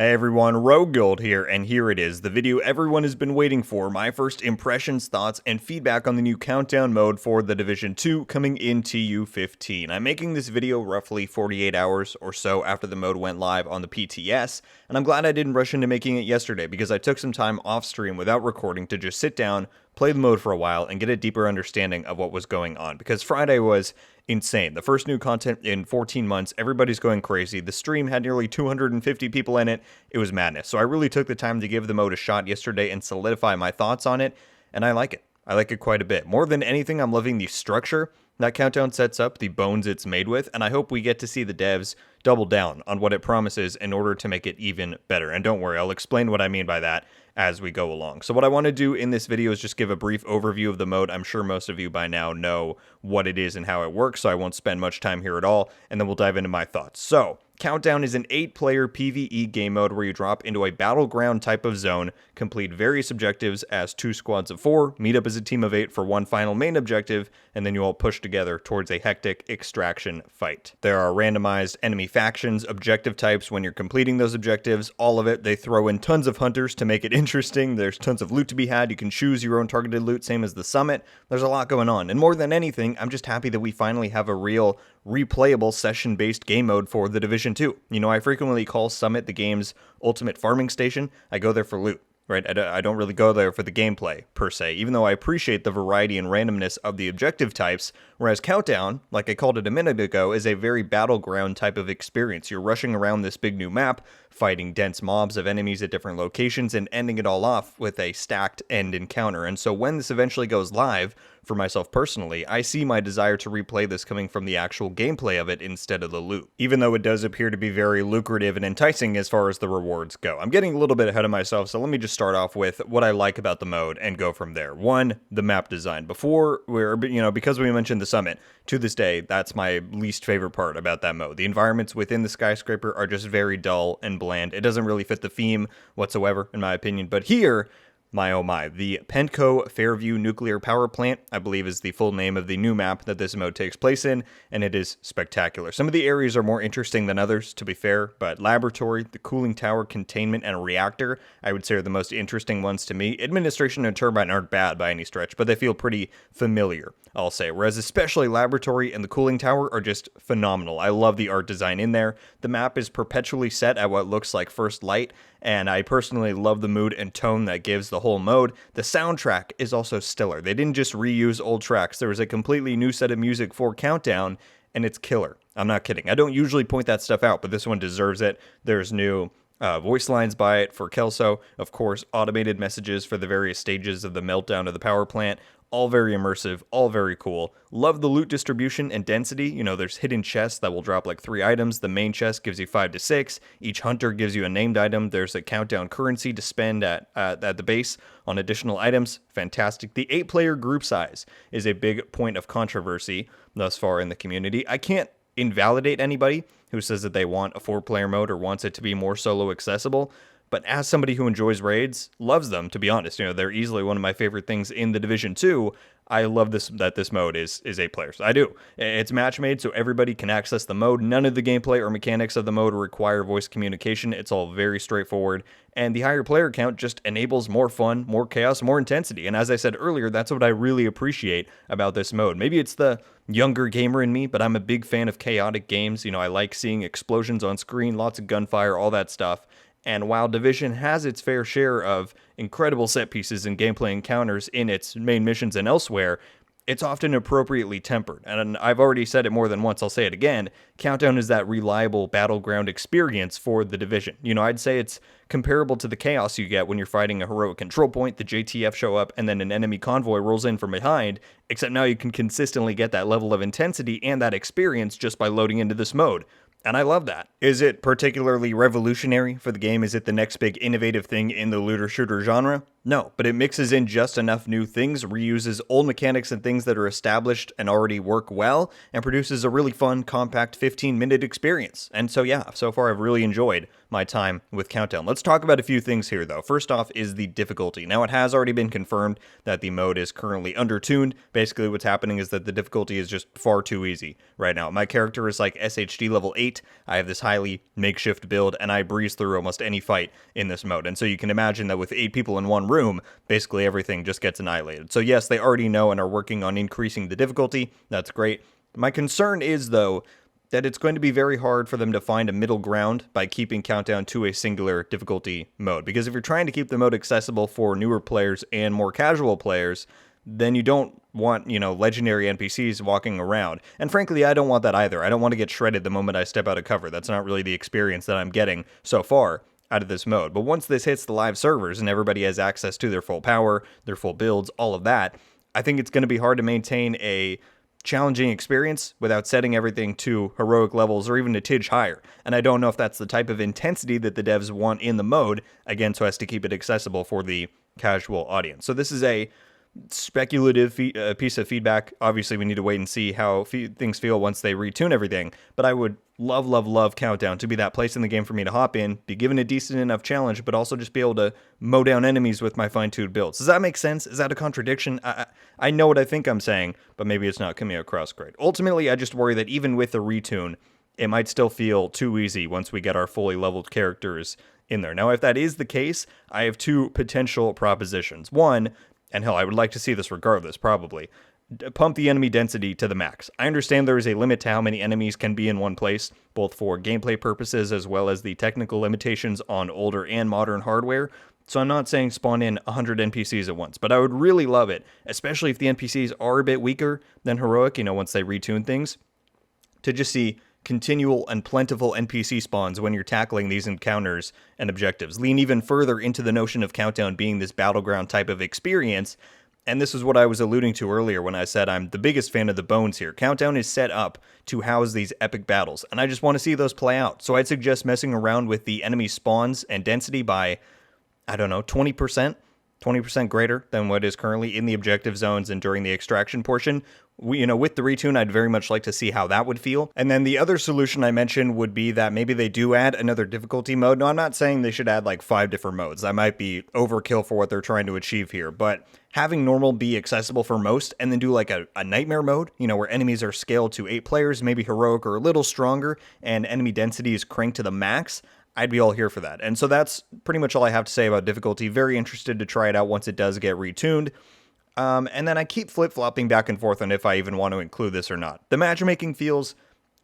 Hey everyone, RogueGold here, and here it is, the video everyone has been waiting for, my first impressions, thoughts, and feedback on the new countdown mode for the Division 2 coming in TU15. I'm making this video roughly 48 hours or so after the mode went live on the PTS, and I'm glad I didn't rush into making it yesterday because I took some time off stream without recording to just sit down, play the mode for a while, and get a deeper understanding of what was going on, because Friday was insane. The first new content in 14 months, everybody's going crazy. The stream had nearly 250 people in it. It was madness. So I really took the time to give the mode a shot yesterday and solidify my thoughts on it, and I like it. I like it quite a bit. More than anything, I'm loving the structure that countdown sets up, the bones it's made with, and I hope we get to see the devs double down on what it promises in order to make it even better. And don't worry, I'll explain what I mean by that as we go along. So what I want to do in this video is just give a brief overview of the mode. I'm sure most of you by now know what it is and how it works, so I won't spend much time here at all, and then we'll dive into my thoughts. So, Countdown is an 8-player PvE game mode where you drop into a battleground type of zone, complete various objectives as 2 squads of 4, meet up as a team of 8 for one final main objective, and then you all push together towards a hectic extraction fight. There are randomized enemy factions, objective types when you're completing those objectives, all of it. They throw in tons of hunters to make it interesting. There's tons of loot to be had. You can choose your own targeted loot, same as the summit. There's a lot going on, and more than anything, I'm just happy that we finally have a real replayable session-based game mode for the Division 2. You know, I frequently call Summit the game's ultimate farming station. I go there for loot, right? I don't really go there for the gameplay, per se, even though I appreciate the variety and randomness of the objective types, whereas Countdown, like I called it a minute ago, is a very battleground type of experience. You're rushing around this big new map, fighting dense mobs of enemies at different locations, and ending it all off with a stacked end encounter. And so when this eventually goes live, for myself personally, I see my desire to replay this coming from the actual gameplay of it instead of the loot, even though it does appear to be very lucrative and enticing as far as the rewards go. I'm getting a little bit ahead of myself, so let me just start off with what I like about the mode and go from there. One, the map design. Because we mentioned the summit, to this day, that's my least favorite part about that mode. The environments within the skyscraper are just very dull and bland. It doesn't really fit the theme whatsoever, in my opinion, but here, my oh my, the Penco Fairview Nuclear Power Plant, I believe is the full name of the new map that this mode takes place in, and it is spectacular. Some of the areas are more interesting than others, to be fair, but Laboratory, the Cooling Tower, Containment, and Reactor, I would say are the most interesting ones to me. Administration and Turbine aren't bad by any stretch, but they feel pretty familiar, I'll say, whereas especially Laboratory and the Cooling Tower are just phenomenal. I love the art design in there. The map is perpetually set at what looks like first light, and I personally love the mood and tone that gives the whole mode. The soundtrack is also stellar. They didn't just reuse old tracks. There was a completely new set of music for Countdown, and it's killer. I'm not kidding. I don't usually point that stuff out, but this one deserves it. There's new voice lines by it for Kelso. Of course, automated messages for the various stages of the meltdown of the power plant. All very immersive, all very cool. Love the loot distribution and density. You know, there's hidden chests that will drop like 3 items. The main chest gives you 5 to 6. Each hunter gives you a named item. There's a countdown currency to spend at the base on additional items. Fantastic. The 8-player group size is a big point of controversy thus far in the community. I can't invalidate anybody who says that they want a 4-player mode or wants it to be more solo accessible. But as somebody who enjoys raids, loves them, to be honest, you know, they're easily one of my favorite things in the Division 2. I love that this mode is 8 players. I do. It's match made, so everybody can access the mode. None of the gameplay or mechanics of the mode require voice communication. It's all very straightforward. And the higher player count just enables more fun, more chaos, more intensity. And as I said earlier, that's what I really appreciate about this mode. Maybe it's the younger gamer in me, but I'm a big fan of chaotic games. You know, I like seeing explosions on screen, lots of gunfire, all that stuff. And while Division has its fair share of incredible set pieces and gameplay encounters in its main missions and elsewhere, it's often appropriately tempered. And I've already said it more than once, I'll say it again, Countdown is that reliable battleground experience for the Division. You know, I'd say it's comparable to the chaos you get when you're fighting a heroic control point, the JTF show up, and then an enemy convoy rolls in from behind, except now you can consistently get that level of intensity and that experience just by loading into this mode. And I love that. Is it particularly revolutionary for the game? Is it the next big innovative thing in the looter shooter genre? No, but it mixes in just enough new things, reuses old mechanics and things that are established and already work well, and produces a really fun, compact 15-minute experience. And so yeah, so far I've really enjoyed my time with Countdown. Let's talk about a few things here though. First off is the difficulty. Now it has already been confirmed that the mode is currently undertuned. Basically what's happening is that the difficulty is just far too easy right now. My character is like SHD level 8. I have this highly makeshift build and I breeze through almost any fight in this mode. And so you can imagine that with 8 people in one room, basically everything just gets annihilated. So yes, they already know and are working on increasing the difficulty. That's great. My concern is, though, that it's going to be very hard for them to find a middle ground by keeping Countdown to a singular difficulty mode. Because if you're trying to keep the mode accessible for newer players and more casual players, then you don't want, legendary NPCs walking around. And frankly, I don't want that either. I don't want to get shredded the moment I step out of cover. That's not really the experience that I'm getting so far out of this mode. But once this hits the live servers and everybody has access to their full power, their full builds, all of that, I think it's going to be hard to maintain a challenging experience without setting everything to heroic levels or even a tidge higher. And I don't know if that's the type of intensity that the devs want in the mode, again, so as to keep it accessible for the casual audience. So this is a speculative piece of feedback. Obviously, we need to wait and see how things feel once they retune everything. But I would love Countdown to be that place in the game for me to hop in, be given a decent enough challenge, but also just be able to mow down enemies with my fine-tuned builds. Does that make sense? Is that a contradiction? I know what I think I'm saying, but maybe it's not coming across great. Ultimately, I just worry that even with the retune, it might still feel too easy once we get our fully leveled characters in there. Now, if that is the case, I have two potential propositions. One, and hell, I would like to see this regardless, probably, pump the enemy density to the max. I understand there is a limit to how many enemies can be in one place, both for gameplay purposes as well as the technical limitations on older and modern hardware. So I'm not saying spawn in 100 NPCs at once, but I would really love it, especially if the NPCs are a bit weaker than heroic, once they retune things, to just see continual and plentiful NPC spawns when you're tackling these encounters and objectives. Lean even further into the notion of Countdown being this battleground type of experience. And this is what I was alluding to earlier when I said I'm the biggest fan of the bones here. Countdown is set up to house these epic battles, and I just want to see those play out. So I'd suggest messing around with the enemy spawns and density by, 20%. 20% greater than what is currently in the objective zones and during the extraction portion. With the retune, I'd very much like to see how that would feel. And then the other solution I mentioned would be that maybe they do add another difficulty mode. No, I'm not saying they should add like 5 different modes. That might be overkill for what they're trying to achieve here. But having normal be accessible for most and then do like a nightmare mode, where enemies are scaled to 8 players, maybe heroic or a little stronger, and enemy density is cranked to the max, I'd be all here for that. And so that's pretty much all I have to say about difficulty. Very interested to try it out once it does get retuned. And then I keep flip-flopping back and forth on if I even want to include this or not. The matchmaking feels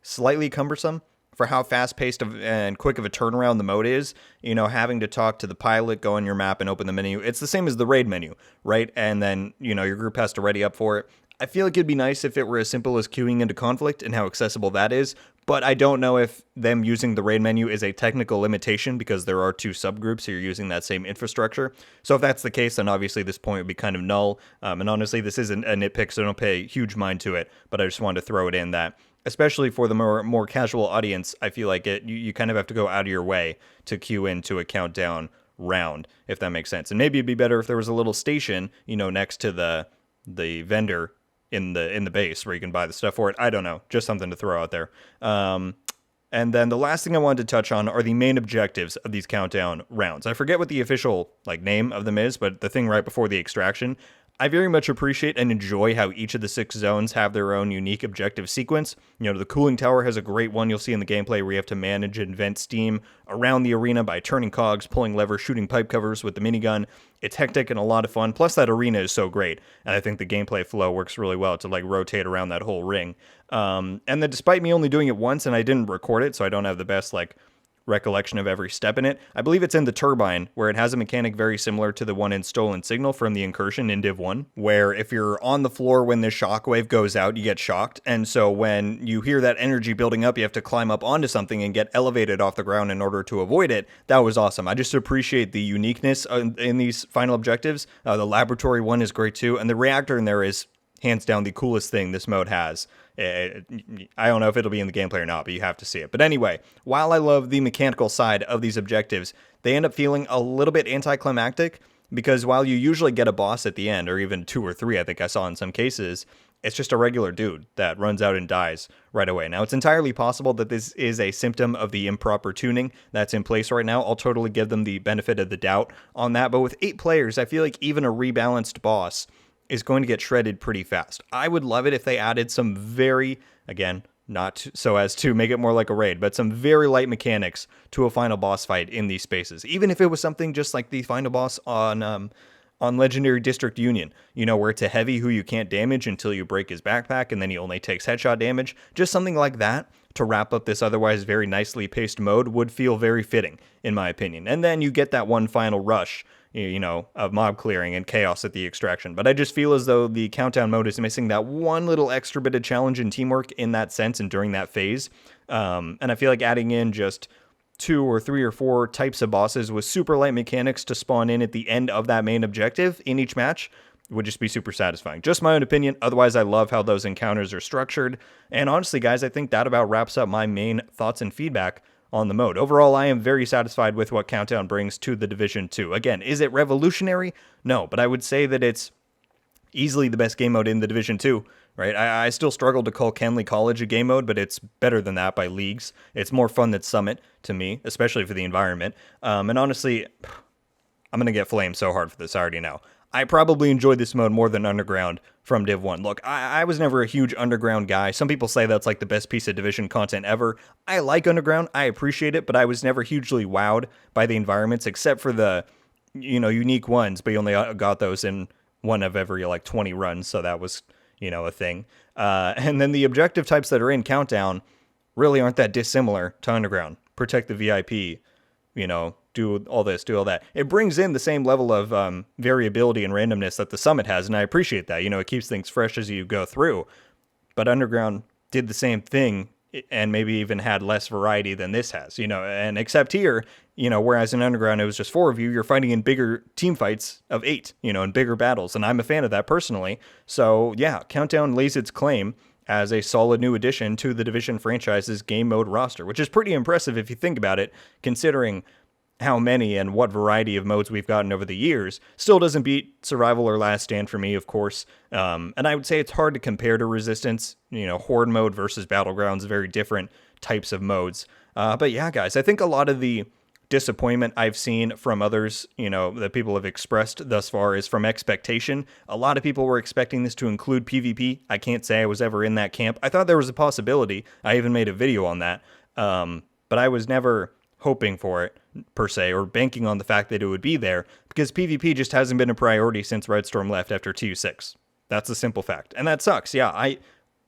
slightly cumbersome for how fast-paced and quick of a turnaround the mode is. Having to talk to the pilot, go on your map, and open the menu. It's the same as the raid menu, right? And then, your group has to ready up for it. I feel like it'd be nice if it were as simple as queuing into conflict and how accessible that is, but I don't know if them using the raid menu is a technical limitation because there are 2 subgroups, so you're using that same infrastructure. So if that's the case, then obviously this point would be kind of null. And honestly, this isn't a nitpick, so don't pay huge mind to it, but I just wanted to throw it in that, especially for the more casual audience, I feel like you kind of have to go out of your way to queue into a Countdown round, if that makes sense. And maybe it'd be better if there was a little station, next to the vendor in the base where you can buy the stuff for it. I don't know, just something to throw out there. And then the last thing I wanted to touch on are the main objectives of these Countdown rounds. I forget what the official name of them is, but the thing right before the extraction. I very much appreciate and enjoy how each of the 6 zones have their own unique objective sequence. The cooling tower has a great one you'll see in the gameplay where you have to manage and vent steam around the arena by turning cogs, pulling levers, shooting pipe covers with the minigun. It's hectic and a lot of fun. Plus that arena is so great. And I think the gameplay flow works really well to rotate around that whole ring. And then despite me only doing it once and I didn't record it, so I don't have the best recollection of every step in it. I believe it's in the turbine, where it has a mechanic very similar to the one in Stolen Signal from the Incursion in Div 1, where if you're on the floor when the shockwave goes out, you get shocked, and so when you hear that energy building up, you have to climb up onto something and get elevated off the ground in order to avoid it. That was awesome. I just appreciate the uniqueness in these final objectives. The laboratory one is great too, and the reactor in there is hands down the coolest thing this mode has. I don't know if it'll be in the gameplay or not, but you have to see it. But anyway, while I love the mechanical side of these objectives, they end up feeling a little bit anticlimactic because while you usually get a boss at the end, or even 2 or 3, I think I saw in some cases, it's just a regular dude that runs out and dies right away. Now, it's entirely possible that this is a symptom of the improper tuning that's in place right now. I'll totally give them the benefit of the doubt on that. But with 8 players, I feel like even a rebalanced boss is going to get shredded pretty fast. I would love it if they added some very, again, not so as to make it more like a raid, but some very light mechanics to a final boss fight in these spaces. Even if it was something just like the final boss on Legendary District Union, you know, where it's a heavy who you can't damage until you break his backpack, and then he only takes headshot damage. Just something like that to wrap up this otherwise very nicely paced mode would feel very fitting, in my opinion. And then you get that one final rush, you know, of mob clearing and chaos at the extraction. But I just feel as though the countdown mode is missing that one little extra bit of challenge and teamwork in that sense and during that phase. And I feel like adding in just 2 or 3 or 4 types of bosses with super light mechanics to spawn in at the end of that main objective in each match would just be super satisfying. Just my own opinion. Otherwise, I love how those encounters are structured. And honestly, guys, I think that about wraps up my main thoughts and feedback on the mode. Overall, I am very satisfied with what Countdown brings to the Division 2. Again, is it revolutionary? No, but I would say that it's easily the best game mode in the Division 2. Right, I still struggle to call Kenley College a game mode, but it's better than that by leagues. It's more fun than Summit to me, especially for the environment. And honestly, I'm going to get flamed so hard for this, I already know. I probably enjoyed this mode more than Underground from Div 1. Look, I was never a huge Underground guy. Some people say that's like the best piece of Division content ever. I like Underground, I appreciate it, but I was never hugely wowed by the environments, except for the, you know, unique ones, but you only got those in one of every, like, 20 runs, so that was, you know, a thing. And then the objective types that are in Countdown really aren't that dissimilar to Underground. Protect the VIP, you know, do all this, do all that. It brings in the same level of variability and randomness that the Summit has, and I appreciate that. You know, it keeps things fresh as you go through. But Underground did the same thing and maybe even had less variety than this has, you know, and except here, you know, whereas in Underground it was just 4 of you, you're fighting in bigger team fights of 8, you know, in bigger battles, and I'm a fan of that personally. So yeah, Countdown lays its claim as a solid new addition to the Division franchise's game mode roster, which is pretty impressive if you think about it, considering how many and what variety of modes we've gotten over the years. Still doesn't beat Survival or Last Stand for me, of course. And I would say it's hard to compare to Resistance. You know, Horde mode versus Battlegrounds, very different types of modes. But yeah, guys, I think a lot of the disappointment I've seen from others, you know, that people have expressed thus far is from expectation. A lot of people were expecting this to include PvP. I can't say I was ever in that camp. I thought there was a possibility. I even made a video on that. But I was never hoping for it, per se, or banking on the fact that it would be there, because PvP just hasn't been a priority since Red Storm left after TU6. That's a simple fact. And that sucks. Yeah,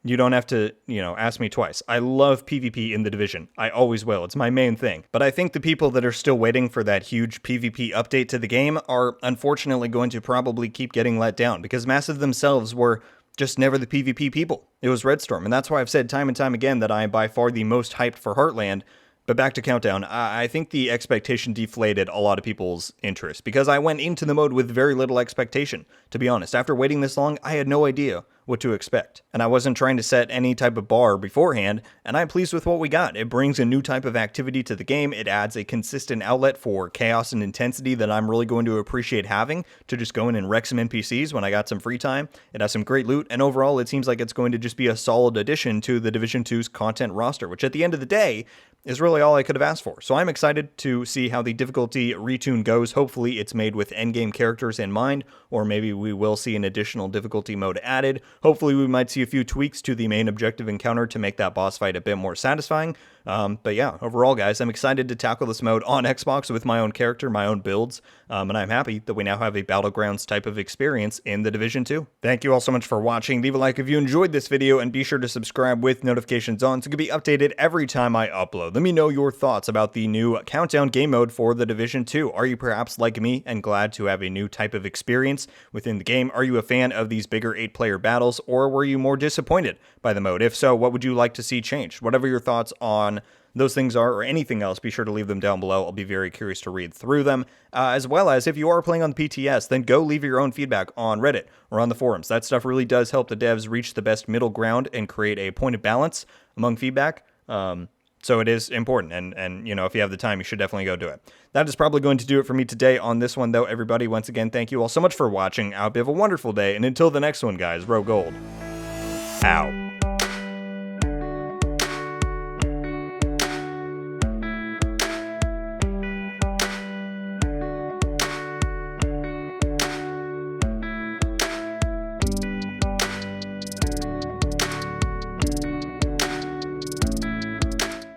you don't have to, you know, ask me twice. I love PvP in the Division. I always will. It's my main thing. But I think the people that are still waiting for that huge PvP update to the game are unfortunately going to probably keep getting let down, because Massive themselves were just never the PvP people. It was Red Storm. And that's why I've said time and time again that I am by far the most hyped for Heartland. But back to Countdown, I think the expectation deflated a lot of people's interest, because I went into the mode with very little expectation, to be honest. After waiting this long, I had no idea what to expect, and I wasn't trying to set any type of bar beforehand, and I'm pleased with what we got. It brings a new type of activity to the game. It adds a consistent outlet for chaos and intensity that I'm really going to appreciate having, to just go in and wreck some NPCs when I got some free time. It has some great loot, and overall it seems like it's going to just be a solid addition to the Division 2's content roster, which at the end of the day is really all I could have asked for. So I'm excited to see how the difficulty retune goes. Hopefully it's made with endgame characters in mind, or maybe we will see an additional difficulty mode added. Hopefully we might see a few tweaks to the main objective encounter to make that boss fight a bit more satisfying. But yeah, overall, guys, I'm excited to tackle this mode on Xbox with my own character, my own builds, and I'm happy that we now have a Battlegrounds type of experience in the Division 2. Thank you all so much for watching. Leave a like if you enjoyed this video, and be sure to subscribe with notifications on so you can be updated every time I upload. Let me know your thoughts about the new Countdown game mode for the Division 2. Are you perhaps like me and glad to have a new type of experience within the game? Are you a fan of these bigger 8-player battles, or were you more disappointed by the mode? If so, what would you like to see changed? Whatever your thoughts on those things are, or anything else, be sure to leave them down below. I'll be very curious to read through them. As well as, if you are playing on the PTS, then go leave your own feedback on Reddit or on the forums. That stuff really does help the devs reach the best middle ground and create a point of balance among feedback. So So it is important, and you know, if you have the time, you should definitely go do it. That is probably going to do it for me today on this one, though. Everybody, once again, thank you all so much for watching. I hope you have a wonderful day, and until the next one, guys, RogueGold out.